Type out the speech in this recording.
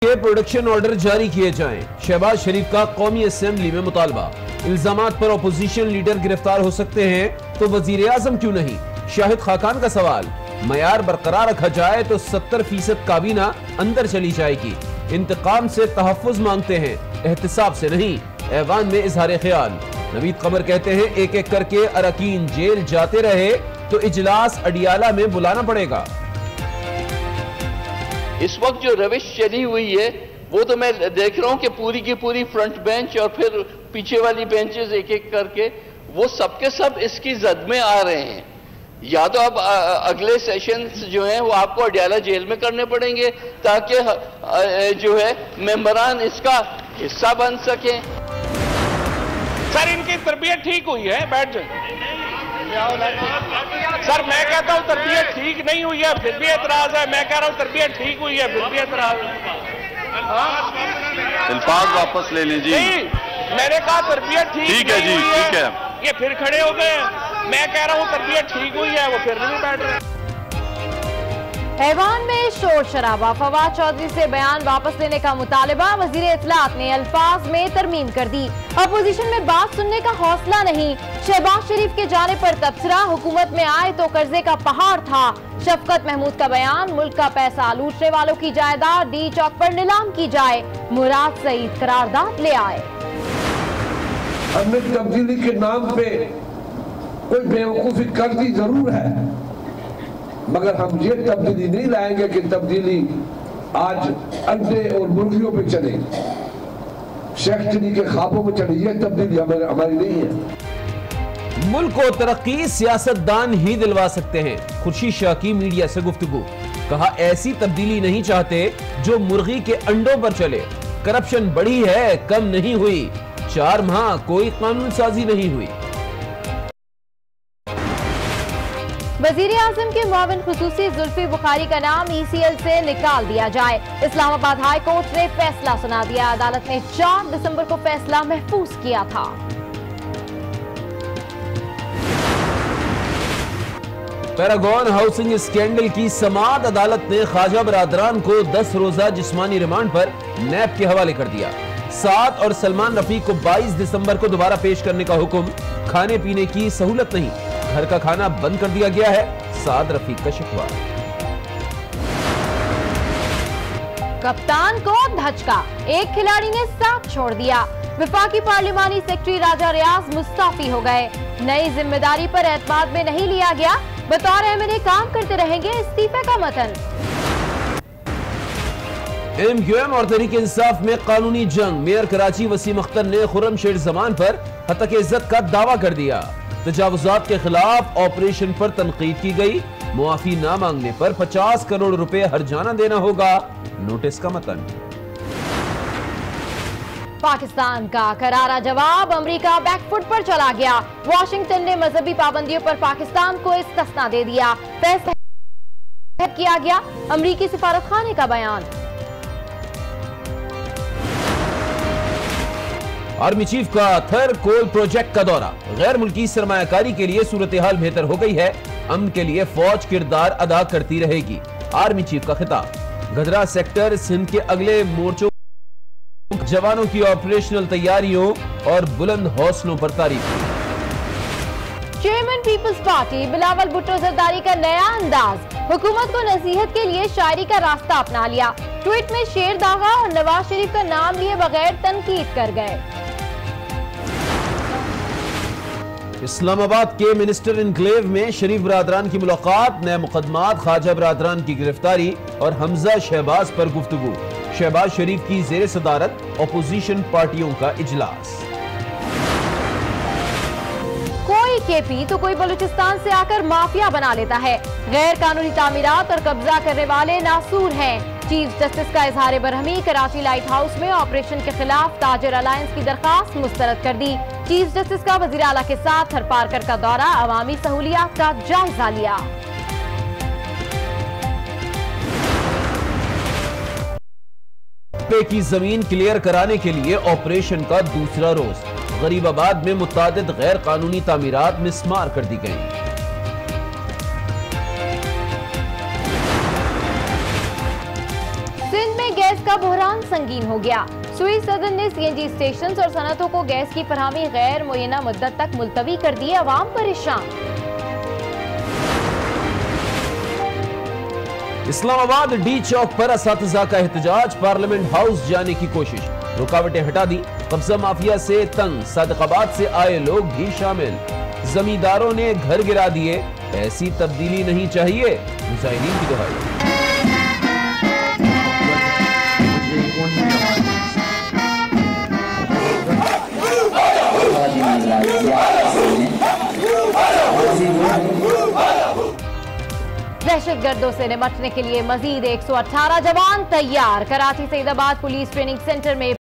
के production order जारी किए जाएं। शहबाज शरीफ का कौमी असेंबली में मुतालबा। इल्जामात पर अपोजिशन लीडर गिरफ्तार हो सकते हैं तो वजीर आजम क्यों नहीं? शाहिद खाकान का सवाल। मयार बरकरार रखा जाए तो 70% काबीना अंदर चली जाएगी। इंतकाम से तहफ्फुज मांगते हैं, एहतिसाब से नहीं। ऐवान में इजहार ख्याल। नवीद कमर कहते हैं एक एक करके अरकीन जेल जाते रहे तो इजलास अडियाला में बुलाना पड़ेगा। इस वक्त जो रविश चली हुई है वो तो मैं देख रहा हूं कि पूरी की पूरी फ्रंट बेंच और फिर पीछे वाली बेंचेस एक एक करके वो सबके सब इसकी जद में आ रहे हैं। या तो अब अगले सेशंस जो हैं वो आपको अडियाला जेल में करने पड़ेंगे ताकि जो है मेंबरान इसका हिस्सा बन सकें। सर इनकी तरबियत ठीक हुई है, बैठ जाए। सर मैं कहता हूँ तरबियत ठीक नहीं हुई है फिर भी एतराज है। मैं कह रहा हूँ तरबियत ठीक हुई है फिर भी एतराज है। अल्फाज वापस ले लीजिए। नहीं, मैंने कहा तरबियत ठीक है जी, ठीक है। ये फिर खड़े हो गए। मैं कह रहा हूँ तरबियत ठीक हुई है, वो फिर नहीं बैठ रहे। ऐवान में शोर शराबा। फवाद चौधरी से बयान वापस लेने का मुतालबा। वजीर इत्तलात ने अल्फाज में तरमीम कर दी। अपोजिशन में बात सुनने का हौसला नहीं। शहबाज शरीफ के जाने पर तबसरा। हुकूमत में आए तो कर्जे का पहाड़ था। शफकत महमूद का बयान। मुल्क का पैसा लूटने वालों की जायदाद डी चौक पर नीलाम की जाए। मुराद सईद करारदाद ले आए। हमने तब्दीली के नाम पे कोई बेवकूफी कर दी जरूर है, मगर हम ये तब्दीली नहीं लाएंगे कि तब्दीली आज अंडे और मुर्गियों पे चले, शेखचनी के ख्वाबों में चले। ये तब्दीली हमारी नहीं है। मुल्क को तरक्की सियासतदान ही दिलवा सकते हैं। खुर्शीद शाह की मीडिया से गुफ्तगू। कहा ऐसी तब्दीली नहीं चाहते जो मुर्गी के अंडों पर चले। करप्शन बढ़ी है, कम नहीं हुई। 4 माह कोई कानून साजी नहीं हुई। वजीर आजम के मुआविन खुसूसी जुल्फी बुखारी का नाम ECL से निकाल दिया जाए। इस्लामाबाद हाई कोर्ट ने फैसला सुना दिया। अदालत ने 4 दिसंबर को फैसला महफूज किया था। पैरागॉन हाउसिंग स्कैंडल की समाअत। अदालत ने ख्वाजा बरादरान को 10 रोजा जिस्मानी रिमांड पर नैब के हवाले कर दिया। साद और सलमान रफी को 22 दिसंबर को दोबारा पेश करने का हुक्म। खाने पीने की सहूलत नहीं, घर का खाना बंद कर दिया गया है। साद रफी का शिकवा। कप्तान को धचका। एक खिलाड़ी ने साथ छोड़ दिया। वफाकी पार्लिमानी सेक्रेटरी राजा रियाज मुस्ताफी हो गए। नई जिम्मेदारी पर एतमाद में नहीं लिया गया। बतौर MNA काम करते रहेंगे। इस्तीफे का मतन। MQM और तहरीक इंसाफ में कानूनी जंग। मेयर कराची वसीम अख्तर ने खुर्रम शेर जमान पर हत्या की इज्जत का दावा कर दिया। तजावुजात के खिलाफ ऑपरेशन पर तनकीद की गई। मुआफी ना मांगने पर 50 करोड़ रुपए हर्जाना देना होगा। नोटिस का मतन। पाकिस्तान का करारा जवाब। अमेरिका बैकफुट पर चला गया। वाशिंगटन ने मजहबी पाबंदियों पर पाकिस्तान को इस्तिस्ना दे दिया। फैसला किया गया। अमेरिकी सिफारतखाने का बयान। आर्मी चीफ का थर कोल प्रोजेक्ट का दौरा। गैर मुल्की सरमायाकारी के लिए सूरत हाल बेहतर हो गई है। अमन के लिए फौज किरदार अदा करती रहेगी। आर्मी चीफ का खिताब। गदरा सेक्टर सिंध के अगले मोर्चों जवानों की ऑपरेशनल तैयारियों और बुलंद हौसलों पर तारीफ। Chairman people's party Bilawal Bhutto Zardari का नया अंदाज। हुकूमत को नसीहत के लिए शायरी का रास्ता अपना लिया। ट्वीट में शेर दागा और नवाज शरीफ का नाम लिए बगैर तनकीद कर गए। इस्लामाबाद के मिनिस्टर इनक्लेव में शरीफ बरादरान की मुलाकात। नए मुकदमात, ख्वाजा बरादरान की गिरफ्तारी और हमजा शहबाज पर गुफ्तगू। शहबाज शरीफ की जेर सदारत अपोजिशन पार्टियों का इजलास। कोई KP तो कोई बलूचिस्तान से आकर माफिया बना लेता है। गैर कानूनी तामीरात और कब्जा करने वाले नासूर हैं। चीफ जस्टिस का इजहार बरहमी। कराची लाइट हाउस में ऑपरेशन के खिलाफ ताजर अलायंस की दरखास्त मुस्तरद कर दी। चीफ जस्टिस का वजीर आला के साथ थरपारकर का दौरा। अवामी सहूलियात का जायजा लिया। की जमीन क्लियर कराने के लिए ऑपरेशन का दूसरा रोज। गरीबाबाद में मुतादिद गैर कानूनी तामीरात मिसमार कर दी गई। सिंध में गैस का बहरान संगीन हो गया। सुई सदन ने सीएनजी स्टेशन और सनतों को गैस की फरहमी गैर मुय्यना मुद्दत तक मुलतवी कर दी, अवाम परेशान। इस्लामाबाद डी चौक पर असातिज़ा का एहतजाज, पार्लियामेंट हाउस जाने की कोशिश, रुकावटें हटा दी। कब्जा माफिया से तंग सादकाबाद से आए लोग भी शामिल, जमींदारों ने घर गिरा दिए। ऐसी तब्दीली नहीं चाहिए, मुजाहिदीन की दुहाई। दहशतगर्दों से निपटने के लिए मजीद 118 जवान तैयार। Karachi Saidabad police training centre में